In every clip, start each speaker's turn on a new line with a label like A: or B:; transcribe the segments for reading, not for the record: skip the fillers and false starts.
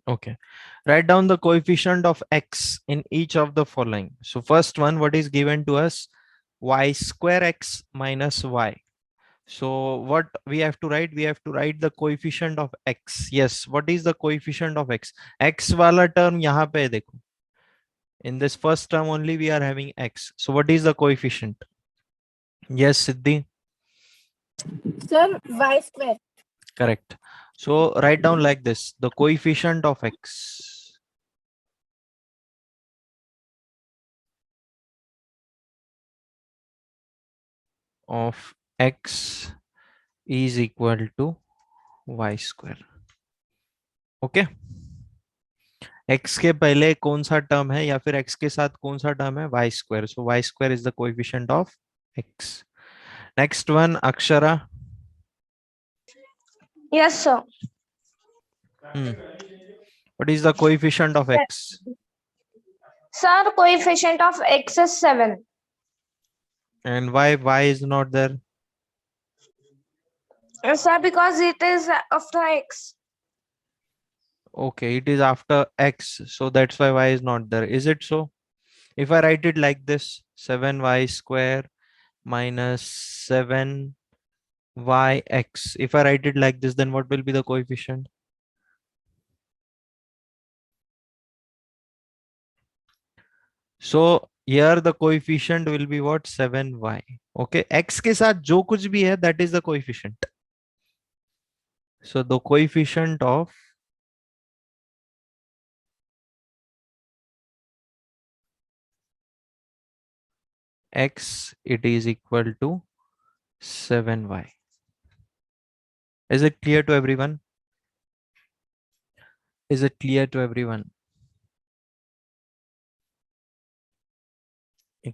A: Okay. Write down the coefficient of x in each of the following. So first one, what is given to us? Y square x minus y. So what we have to write? We have to write the coefficient of x. Yes. What is the coefficient of x? X वाला term यहाँ पे है देखो. In this first term only we are having x. So what is the coefficient? Yes, Siddhi.
B: Sir, y square.
A: Correct. So write down like this, the coefficient of x. Of x is equal to y square. Okay. x के पहले कौन सा term है या फिर x के साथ कौन सा टर्म है? y square. So y square is the coefficient of x. Next one, Akshara.
B: Yes, sir.
A: What is the coefficient of x?
B: Sir, coefficient of x is 7.
A: And why y is not there?
B: Sir, because it is after x.
A: Okay, it is after x, so that's why y is not there. Is it so? If I write it like this, 7y square minus 7yx. If I write it like this, then what will be the coefficient? So here the coefficient will be what? 7y. Okay, x के साथ जो कुछ भी है, that is the coefficient. So the coefficient of x, it is equal to 7y. Is it clear to everyone? Is it clear to everyone?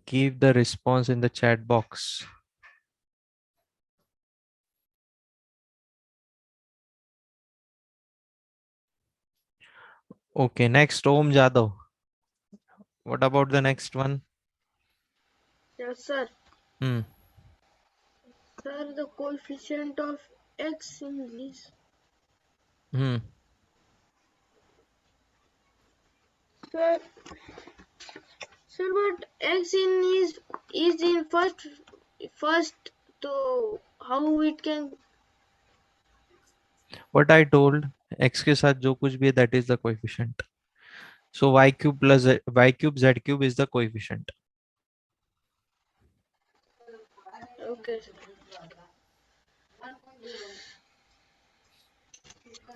A: Give the response in the chat box. Okay, next, Om Jadhav. What about the next one?
B: Yes, sir.
A: Hmm.
B: Sir, the coefficient of x in English.
A: Hmm.
B: Sir, but x in is in first. So how it can?
A: What I told, x के साथ जो कुछ भी है, that is the coefficient. So y cube plus y cube z cube is the coefficient.
B: Okay.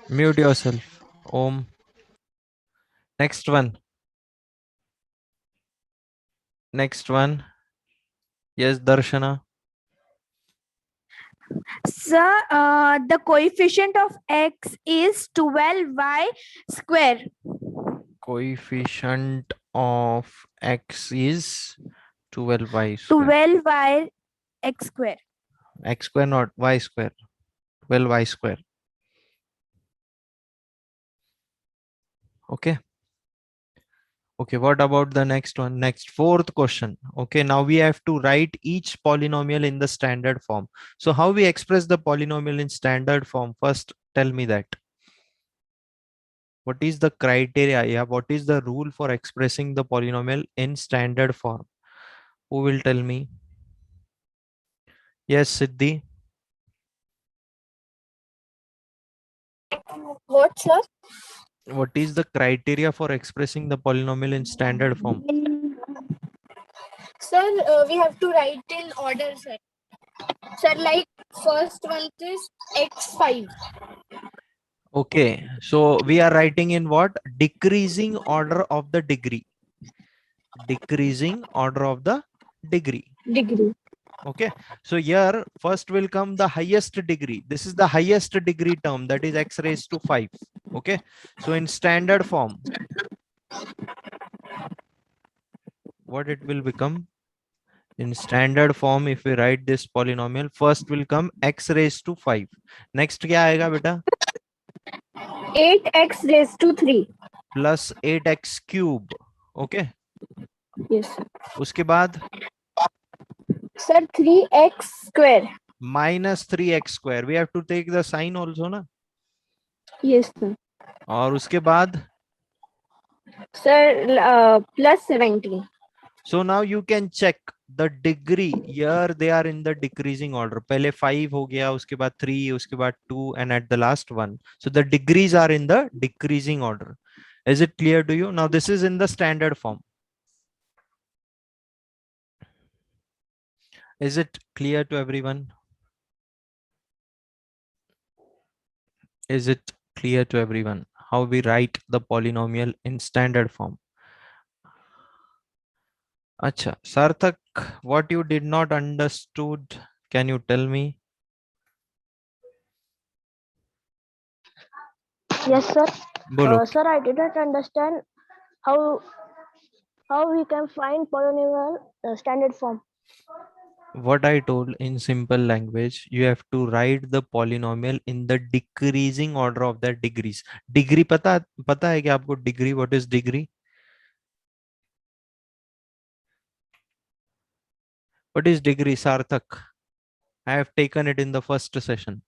A: Mute yourself, Om. Next one. Next one. Yes, Darshana.
C: Sir, the coefficient of x is 12y square.
A: Coefficient of x is 12y square.
C: 12y x square.
A: X square, not y square. 12y square. Okay. Okay, what about the next one? Next, fourth question. Okay, now we have to write each polynomial in the standard form. So how we express the polynomial in standard form? First, tell me that. What is the criteria? Yeah, what is the rule for expressing the polynomial in standard form? Who will tell me? Yes, Siddhi.
B: What, sir?
A: What is the criteria for expressing the polynomial in standard form?
B: Sir, we have to write in order, sir. Sir, like first one is x5.
A: Okay, so we are writing in what? Decreasing order of the degree. Decreasing order of the degree.
B: Degree.
A: Okay, so here first will come the highest degree. This is the highest degree term, that is x raised to 5. Okay, so in standard form, what it will become? In standard form, if we write this polynomial, first will come x raised to 5. Next क्या आएगा बेटा?
B: 8x raised to 3.
A: Plus 8x cube. Okay.
B: Yes, sir.
A: उसके बाद
B: Sir, 3x square.
A: minus 3x square. We have to take the sign also, na?
B: Yes, sir.
A: और उसके बाद
B: Sir, plus 17.
A: so now you can check the degree. Here they are in the decreasing order. पहले 5 हो गया, उसके बाद 3, उसके बाद 2, and at the last 1. So the degrees are in the decreasing order. Is it clear to you? Now this is in the standard form. Is it clear to everyone? Is it clear to everyone how we write the polynomial in standard form? Acha, Sarthak, what you did not understood, can you tell me?
D: Yes, sir.
A: Bolo.
D: Sir, I didn't understand how we can find polynomial standard form.
A: What I told in simple language, you have to write the polynomial in the decreasing order of the degrees. Degree पता है क्या आपको degree? What is degree? What is degree, Sarthak? I have taken it in the first session.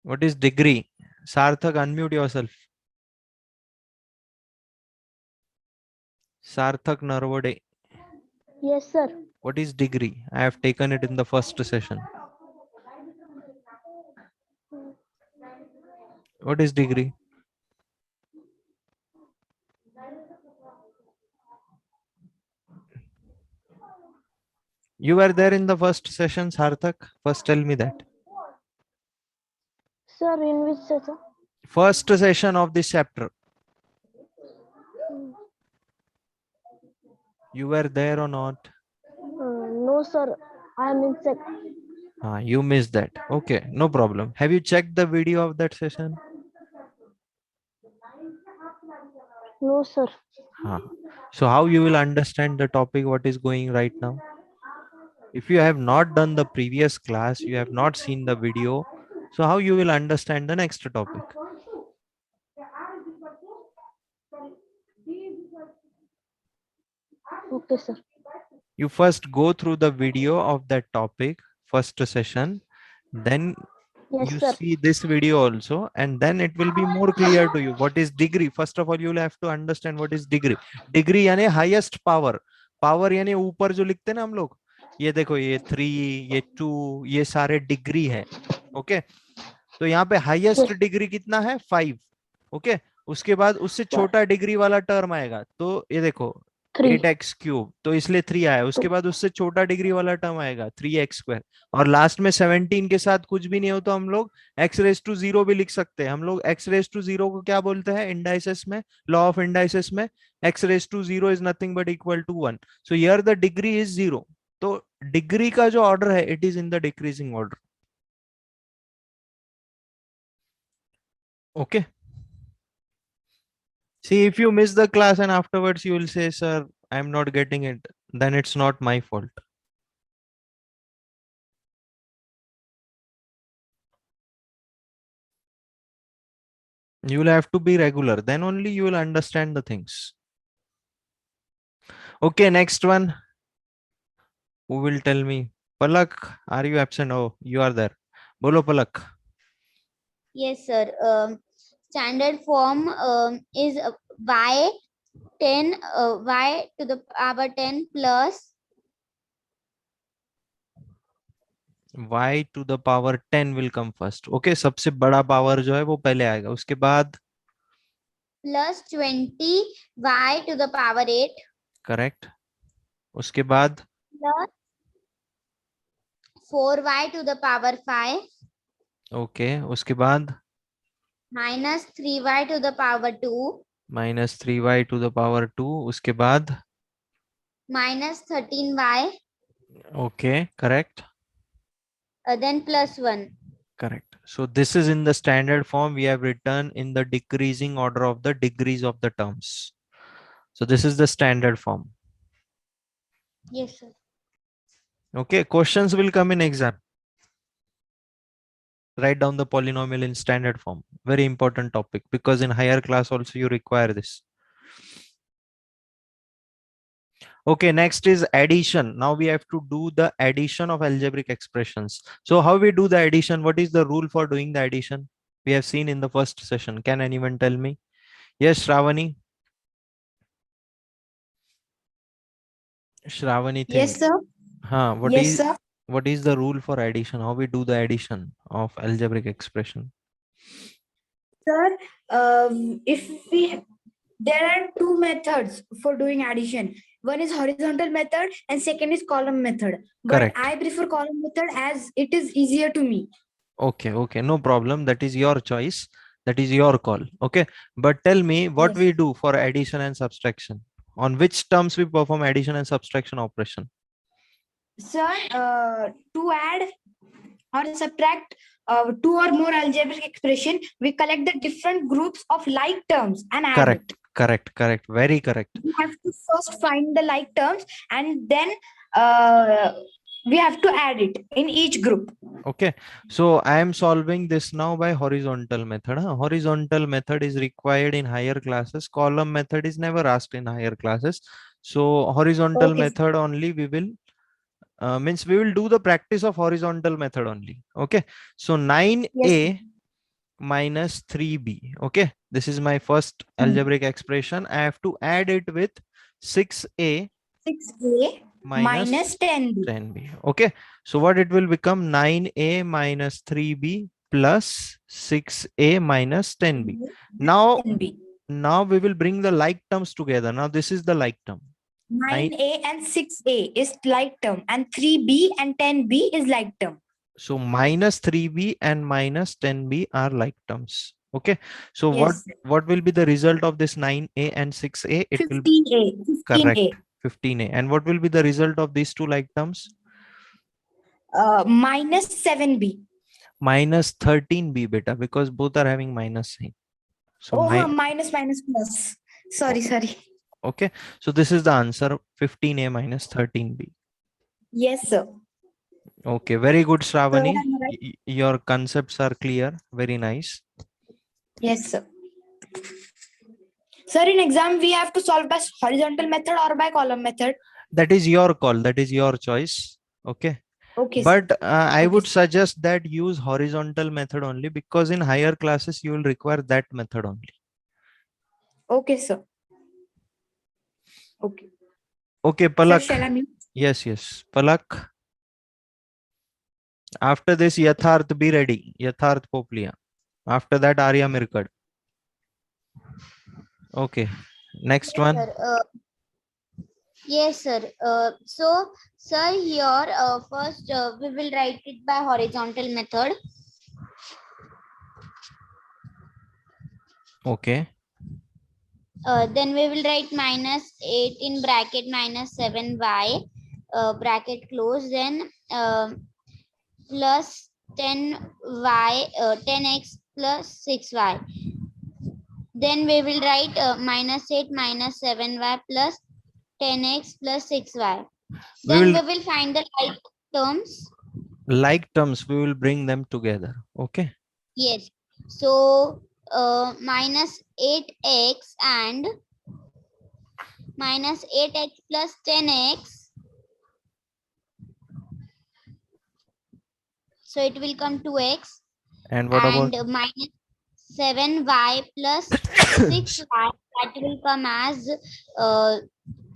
A: What is degree? Sarthak, unmute yourself. Sarthak Narvade.
D: Yes, sir.
A: What is degree? I have taken it in the first session. What is degree? You were there in the first session, Sarthak. First tell me that.
D: Sir, in which session?
A: First session of this chapter. You were there or not?
D: No, sir. I am insect.
A: You missed that. Okay, no problem. Have you checked the video of that session?
D: No, sir.
A: So how you will understand the topic what is going right now? If you have not done the previous class, you have not seen the video, so how you will understand the next topic?
D: Okay, sir.
A: You first go through the video of that topic, first session, then
D: Yes,
A: you
D: sir.
A: see this video also, and then it will be more clear to you what is degree. First of all, you will have to understand what is degree. Degree यानी highest power. Power यानी ऊपर जो लिखते हैं ना हम लोग, ये देखो, ये 3, ये 2, ये सारे डिग्री है. ओके, तो यहाँ पे हाईएस्ट डिग्री कितना है? 5. ओके, उसके बाद उससे छोटा डिग्री वाला टर्म आएगा, तो ये देखो
D: 3.
A: 8x क्यूब, तो इसलिए 3 आया. उसके बाद उससे छोटा डिग्री वाला टर्म आएगा 3x स्क्वायर, और लास्ट में 17 के साथ कुछ भी नहीं हो तो हम लोग x रेज टू 0 भी लिख सकते हैं. हम लोग x रेज टू 0 को क्या बोलते हैं इंडाइसिस में, लॉ ऑफ इंडाइसिस में? x raise to 0 is nothing but equal to 1. So here the degree is 0. तो डिग्री का जो ऑर्डर है it is in the decreasing order. Okay. See, if you miss the class and afterwards you will say, sir, I'm not getting it, then it's not my fault. You will have to be regular, then only you will understand the things. Okay, next one. Who will tell me? Palak, are you absent? Oh, you are there. Bolo Palak.
E: Yes, sir. Standard form is y 10 y to the power 10 plus
A: Y to the power 10 will come first. Okay, सबसे बड़ा power जो है वो पहले आएगा, उसके बाद
E: plus 20 y to the power 8.
A: Correct. उसके बाद
E: Plus 4y to the power 5.
A: Okay, उसके बाद
E: Minus 3y to the power 2.
A: Minus 3y to the power 2. उसके बाद
E: Minus 13y.
A: okay, correct.
E: Then plus 1.
A: Correct. So this is in the standard form we have written in the decreasing order of the degrees of the terms. So this is the standard form.
E: Yes, sir.
A: Okay, questions will come in exam. Write down the polynomial in standard form. Very important topic because in higher class also you require this. Okay, next is addition. Now we have to do the addition of algebraic expressions. So how we do the addition? What is the rule for doing the addition? We have seen in the first session. Can anyone tell me? Yes, Shravani. Shravani thing.
C: Yes, sir.
A: What
C: Yes,
A: is
C: sir.
A: what is the rule for addition? How we do the addition of algebraic expression?
C: Sir, if we there are two methods for doing addition. One is horizontal method and second is column method. But
A: Correct.
C: I prefer column method as it is easier to me.
A: Okay, okay, no problem. That is your choice. That is your call. Okay. But tell me what
C: Yes.
A: we do for addition and subtraction. On which terms we perform addition and subtraction operation?
C: Sir, to add or subtract two or more algebraic expression, we collect the different groups of like terms and add
A: Correct,
C: it.
A: correct. Very correct.
C: We have to first find the like terms and then we have to add it in each group.
A: Okay. So I am solving this now by horizontal method. Horizontal method is required in higher classes. Column method is never asked in higher classes. So horizontal
C: Okay.
A: method only we will means we will do the practice of horizontal method only. Okay. So 9a
C: Yes.
A: minus 3b. Okay. This is my first algebraic expression. I have to add it with 6a
C: 6a minus 10b.
A: 10b. Okay. So what it will become? 9a minus 3b plus 6a minus 10b. Now,
C: 10b.
A: now we will bring the like terms together. Now this is the like term.
C: 9a and 6a is like term and 3b and 10b is like term.
A: So minus 3b and minus 10b are like terms. Okay. So
C: Yes.
A: what will be the result of this 9a and 6a? It will be
C: 15a.
A: correct.
C: 15a.
A: 15a. And what will be the result of these two like terms?
C: Minus 7b.
A: Minus 13b beta, because both are having minus sign. So
C: Minus plus. Sorry.
A: okay. So this is the answer, 15a minus 13b.
C: Yes, sir.
A: Okay. Very good, Shravani.
C: Sir, am I right?
A: Your concepts are clear. Very nice.
C: Yes, sir. Sir, in exam, we have to solve by horizontal method or by column method.
A: That is your call. That is your choice. Okay.
C: Okay. Sir.
A: But I
C: Okay,
A: would
C: sir.
A: suggest that use horizontal method only, because in higher classes you will require that method only.
C: Okay, sir. Okay.
A: Okay,
C: Sir,
A: Palak.
C: shall I mute?
A: Yes. Palak. After this, Yatharth, be ready. Yatharth Poplia. After that, Arya Mirkad. Okay. Next
E: Yes,
A: one.
E: sir. Yes, sir. So, sir, here first we will write it by horizontal method.
A: Okay.
E: Then we will write minus 8 in bracket minus 7y bracket close. Then plus 10y 10x plus 6y. Then we will write minus 8 minus 7y plus 10x plus 6y. Then we will find the like terms.
A: Like terms, we will bring them together. Okay.
E: Yes. So minus 8x and minus 8x plus 10x. So it will come 2x.
A: And what about
E: minus 7y plus 6y, that will come as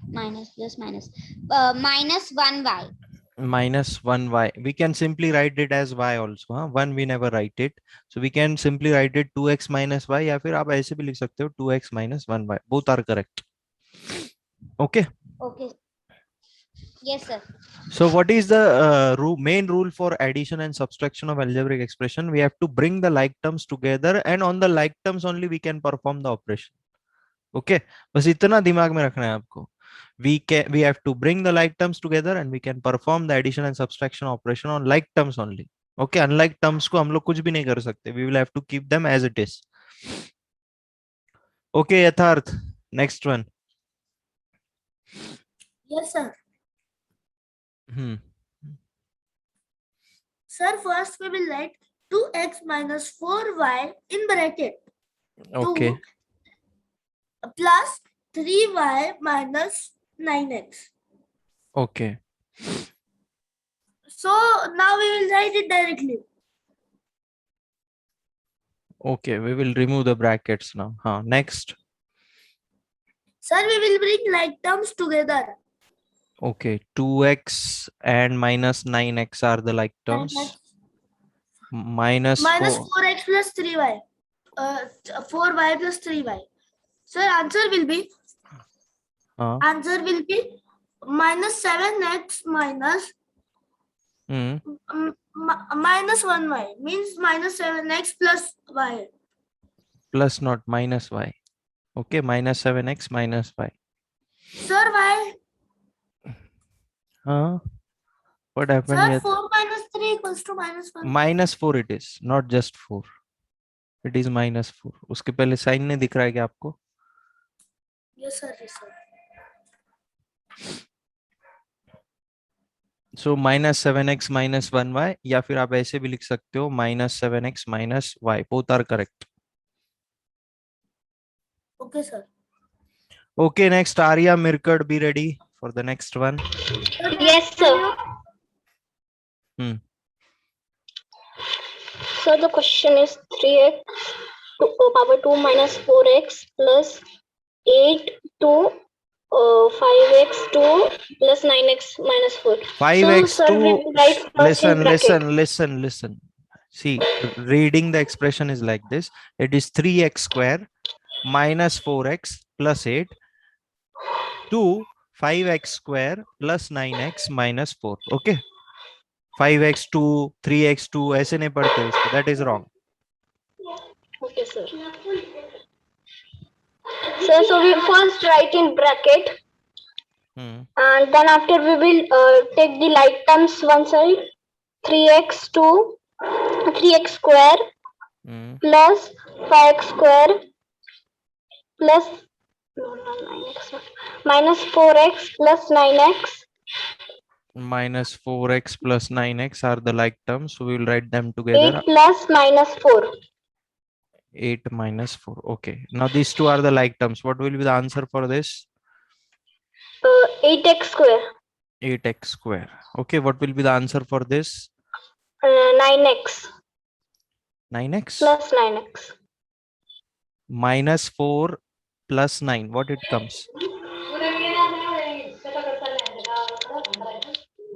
E: minus 1y.
A: minus 1y? We can simply write it as y also. 1 we never write it. So we can simply write it 2x minus y, या फिर आप ऐसे भी लिख सकते हो 2x minus 1y. Both are correct. Okay.
E: Okay. Yes, sir.
A: So what is the main rule for addition and subtraction of algebraic expression? We have to bring the like terms together, and on the like terms only we can perform the operation. Okay. बस इतना दिमाग में रखना है आपको. We have to bring the like terms together and we can perform the addition and subtraction operation on like terms only. Okay. Unlike terms को हम लोग कुछ भी नहीं कर सकते. We will have to keep them as it is. Okay, Yatharth. Next one.
F: Yes, sir. Sir, first we will write 2x minus 4y in bracket.
A: Okay.
F: 2 plus 3y minus 9x.
A: Okay.
F: So now we will write it directly.
A: Okay, we will remove the brackets now. Next.
F: Sir, we will bring like terms together.
A: Okay, 2x and minus 9x are the like terms. Minus
F: Minus
A: 4.
F: 4x plus 3y. 4y plus 3y. Sir, answer will be minus 7x minus minus 1y means minus 7x plus y.
A: Plus not minus y. Okay, minus 7x minus y.
F: Sir, why?
A: What happened
F: Sir,
A: here?
F: 4 minus 3 equals to minus 1.
A: Minus 4 it is, not just 4. It is minus 4. उसके पहले sign नहीं दिख रहा है क्या आपको?
F: Yes, sir. Yes, sir.
A: So minus 7x minus 1y, या फिर आप ऐसे भी लिख सकते हो minus 7x minus y. Both are correct.
F: Okay, sir.
A: Okay, next Arya Mirkad, be ready for the next one.
D: Yes, sir. So the question is 3x to power 2 minus 4x plus 8 to 5x 2 plus 9x minus 4.
A: 5x2.
D: So, sir, we'll write first in bracket.
A: Listen. See, reading the expression is like this. It is 3x square minus 4x plus 8 to 5x square plus 9x minus 4. Okay. 5x2, 3x2, ऐसे नहीं पढ़ते उसको. That is wrong.
D: Okay, sir. So we first write in bracket, and then after we will take the like terms one side. 3x square plus 5x square plus minus 4x plus 9x.
A: Minus 4x plus 9x are the like terms, so we will write them together.
D: 8 plus minus 4.
A: 8 minus 4. Okay, now these two are the like terms. What will be the answer for this?
D: 8x square.
A: 8x square. Okay, what will be the answer for this?
D: 9x
A: 9x
D: plus 9x.
A: minus 4 plus 9. What it comes?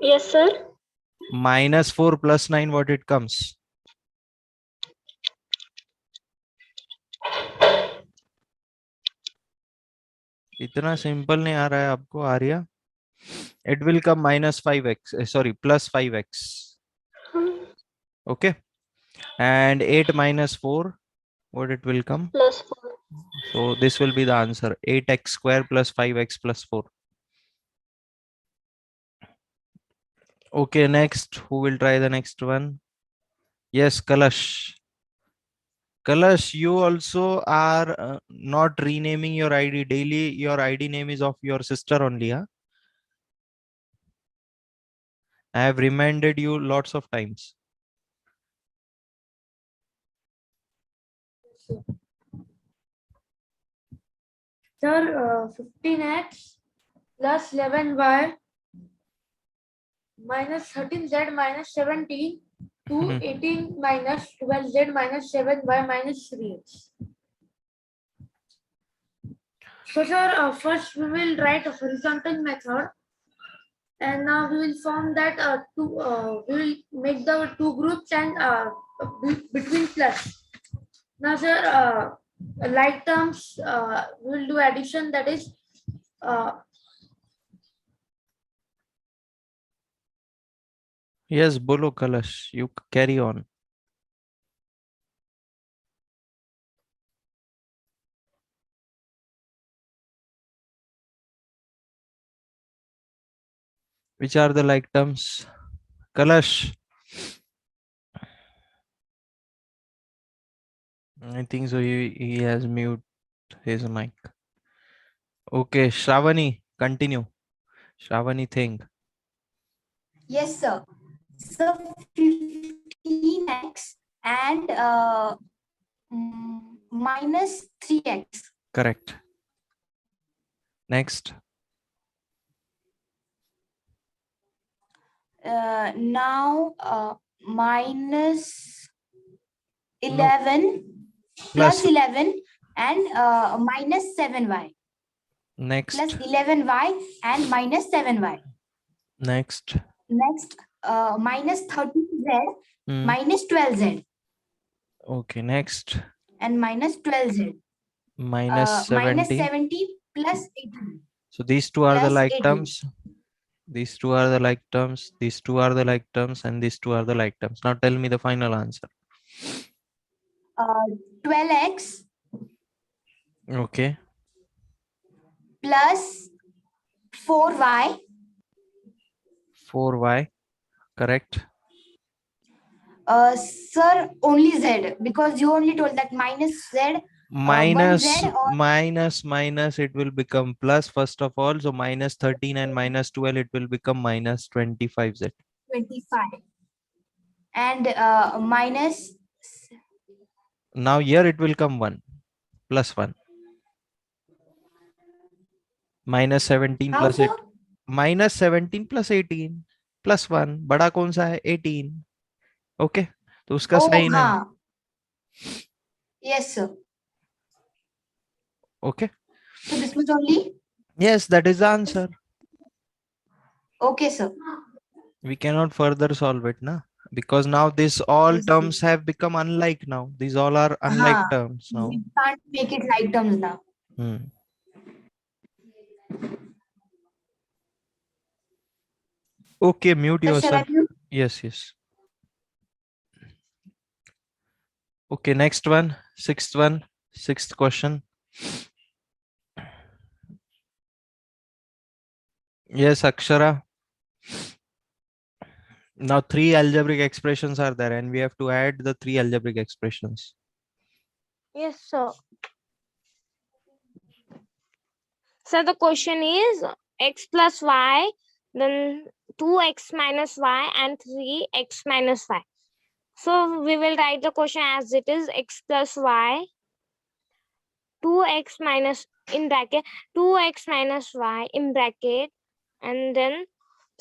D: Yes, sir.
A: Minus 4 plus 9. What it comes? इतना simple नहीं आ रहा है आपको Arya? It will come minus 5x. Sorry, plus 5x. Okay. And 8 minus 4. What it will come?
D: Plus 4.
A: So this will be the answer. 8x square plus 5x plus 4. Okay, next. Who will try the next one? Yes, Kalash. Kalash, you also are not renaming your ID daily. Your ID name is of your sister only. Huh? I have reminded you lots of times.
F: Sir, 15x plus 11y minus 13z minus 17 to 18 minus 12z minus 7y minus 3x. So, sir, first we will write a horizontal method, and now we will form that we will make the two groups and between plus. Now, sir, like terms, we will do addition, that is
A: Yes, bolo Kalash, you carry on. Which are the like terms? Kalash. I think so. He has mute his mic. Okay, Shravani, continue. Shravani, think.
C: Yes, sir. So 15x and minus 3x.
A: Correct. Next.
C: Now minus 11 plus
A: Plus
C: 11 and minus 7y.
A: next,
C: Plus 11y and minus 7y.
A: next.
C: Next, minus 13z
A: Hmm.
C: minus 12z
A: Okay, next.
C: and minus 12z.
A: Minus
C: Minus
A: 70.
C: 70 plus 18.
A: So these two are the
C: plus
A: like
C: 18.
A: terms. These two are the like terms. These two are the like terms, and these two are the like terms. Now tell me the final answer.
C: 12x
A: Okay.
C: plus 4y
A: 4y. Correct.
C: sir, only z, because you only told that minus z.
A: Minus,
C: 1z or
A: minus, it will become plus first of all. So minus 13 and minus 12, it will become minus 25z.
C: 25 and minus
A: Now here it will come 1 plus 1. Minus 17
C: how
A: plus
C: sir?
A: 8. Minus 17 plus 18 plus 1. बड़ा कौन सा है? 18. Okay. तो उसका
C: Oh,
A: sign है.
C: हाँ. Yes, sir.
A: Okay.
C: So this was only
A: Yes, that is the answer.
C: okay, sir.
A: We cannot further solve it, na? Because now this all
C: Yes,
A: terms have become unlike now. These all are unlike
C: हाँ.
A: terms now.
C: We can't make it like terms now.
A: Hmm. Okay, mute
C: Sir, shall I
A: yourself.
C: mute?
A: Yes, yes. Okay, next one, sixth question. Yes, Akshara. Now 3 algebraic expressions are there, and we have to add the 3 algebraic expressions.
G: Yes, sir. So the question is x plus y, then 2x minus y and 3x minus y. So we will write the question as it is x plus y, 2x minus in bracket, 2x minus y in bracket, and then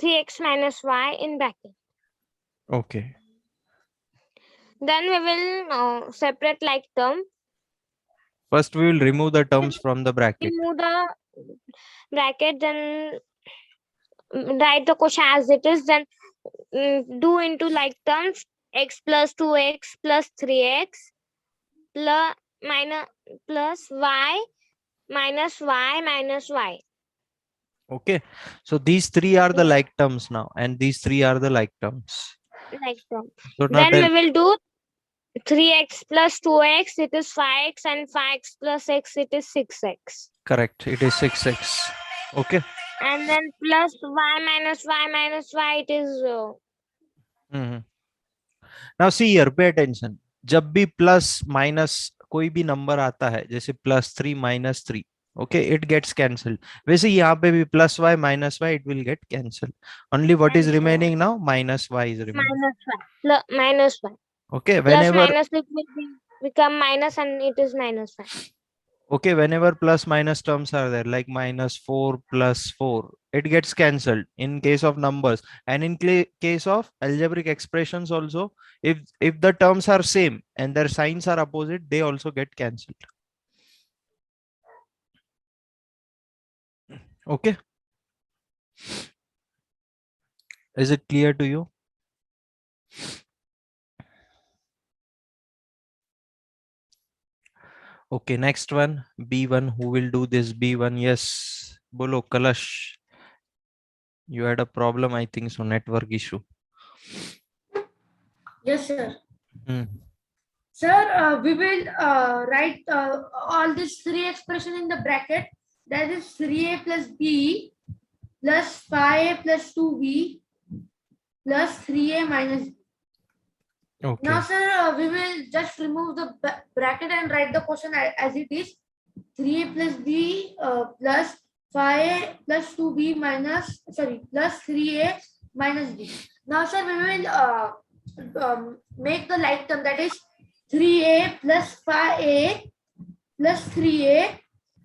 G: 3x minus y in bracket.
A: Okay.
G: Then we will separate like term.
A: First, we will remove the terms from the bracket.
G: Remove the bracket, then write the question as it is, then do into like terms x plus 2x plus 3x plus minus plus y minus y minus y.
A: Okay. So these 3 are the like terms now, and these 3 are the like terms.
G: Like term.
A: So now
G: Then we will do 3x plus 2x, it is 5x, and 5x plus x, it is 6x.
A: Correct. It is 6x. Okay.
G: And then plus y minus y, it is
A: Now see here, pay attention. जब भी plus minus कोई भी number आता है, जैसे +3 -3, okay, it gets cancelled. वैसे यहाँ पे भी +y -y, it will get cancelled. Only what is remaining now? -y is remaining.
G: minus y plus minus y.
A: Okay,
G: Plus
A: whenever
G: minus it will become minus, and it is minus y.
A: okay, whenever plus minus terms are there, like -4 plus 4, it gets cancelled in case of numbers, and in case of algebraic expressions also, if the terms are same and their signs are opposite, they also get cancelled. Okay, is it clear to you? Okay, next one, B1. Who will do this? B1. Yes, Bolo Kalash. You had a problem, I think so, network issue.
F: Yes, sir.
A: Hmm.
F: Sir, we will write all these 3 expression in the bracket. That is 3a plus b plus 5a plus 2b plus 3a minus b.
A: Okay.
F: Now, sir, we will just remove the bracket and write the question as it is. 3a plus b plus 5a plus 2b minus, sorry, plus 3a minus b. Now, sir, we will make the like term, that is 3a plus 5a plus 3a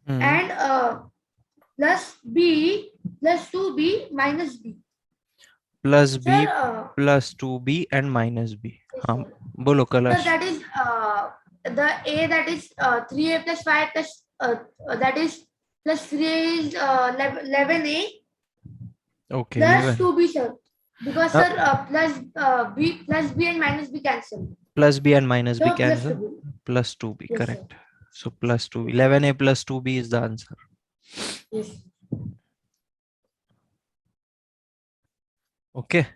F: and plus b plus 2b minus b.
A: Plus b
F: Sir,
A: plus 2b and minus b.
F: yes,
A: हाँ,
F: sir.
A: बोलो
F: Sir,
A: Kalash.
F: that is the A that is 3A plus 5 plus that is plus 3A is 11A
A: Okay,
F: plus
A: 11.
F: 2B, sir. Because
A: Uh,
F: sir, plus B and minus B cancel.
A: Plus B and minus B
F: So plus
A: cancel.
F: 2B.
A: Plus 2B,
F: Yes, sir.
A: correct. So plus 2B. 11A plus 2B is the answer.
F: Yes.
A: Okay.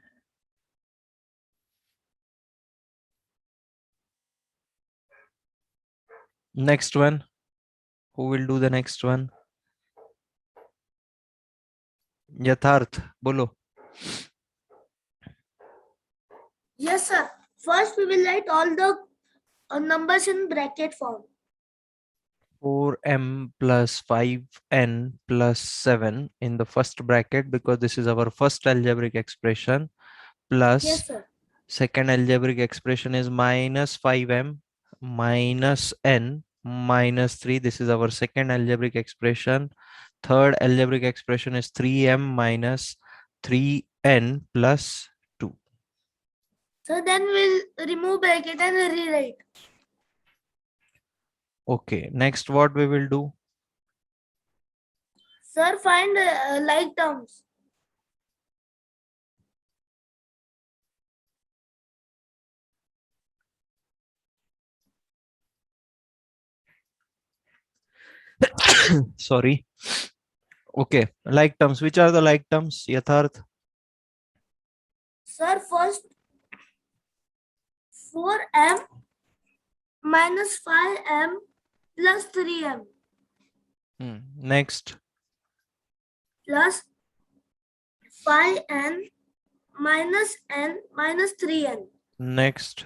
A: Next one. Who will do the next one? Yatharth, bolo.
F: Yes, sir. First, we will write all the numbers in bracket form.
A: 4m plus 5n plus 7 in the first bracket because this is our first algebraic expression, plus
F: Yes, sir.
A: second algebraic expression is minus 5m minus n minus 3. This is our second algebraic expression. Third algebraic expression is 3m minus 3n plus 2.
F: So then we'll remove bracket and rewrite.
A: Okay, next what we will do?
F: Sir, find like terms.
A: Sorry. Okay, like terms. Which are the like terms, Yatharth?
F: Sir, first 4m minus 5m plus 3m
A: Next.
F: plus 5n minus n minus 3n.
A: Next.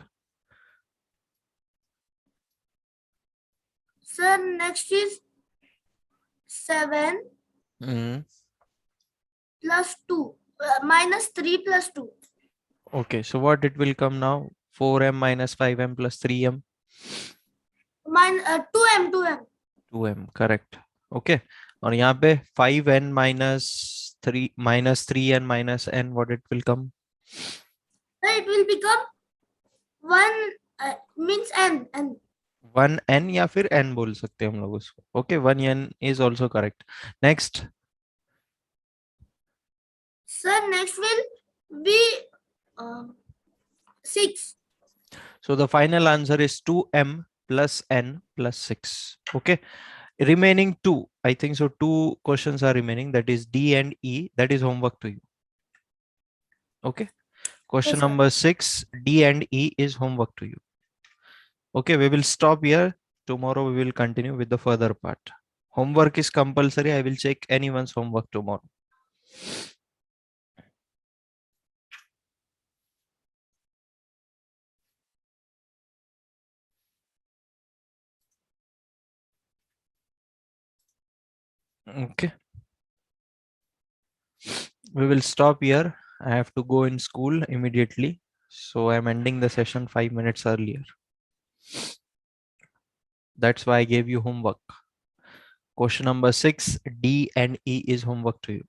F: Sir, next is 7
A: Mm.
F: plus 2 minus 3 plus 2.
A: Okay, so what it will come now? 4m minus 5m plus 3m.
F: 2m 2m.
A: 2m, correct. Okay. और यहाँ पे 5n minus 3n minus n, what it will come?
F: It will become 1 means n.
A: 1n या फिर n बोल सकते हैं हम लोग उसको. Okay, 1n is also correct. Next.
F: Sir, next will be 6.
A: So the final answer is 2m plus n plus 6. Okay. Remaining 2. I think so 2 questions are remaining. That is D and E. That is homework to you. Okay. Question
F: Yes, sir.
A: number 6. D and E is homework to you. Okay. We will stop here. Tomorrow we will continue with the further part. Homework is compulsory. I will check anyone's homework tomorrow. Okay. We will stop here. I have to go in school immediately. So I'm ending the session 5 minutes earlier. That's why I gave you homework. Question number 6, D and E is homework to you.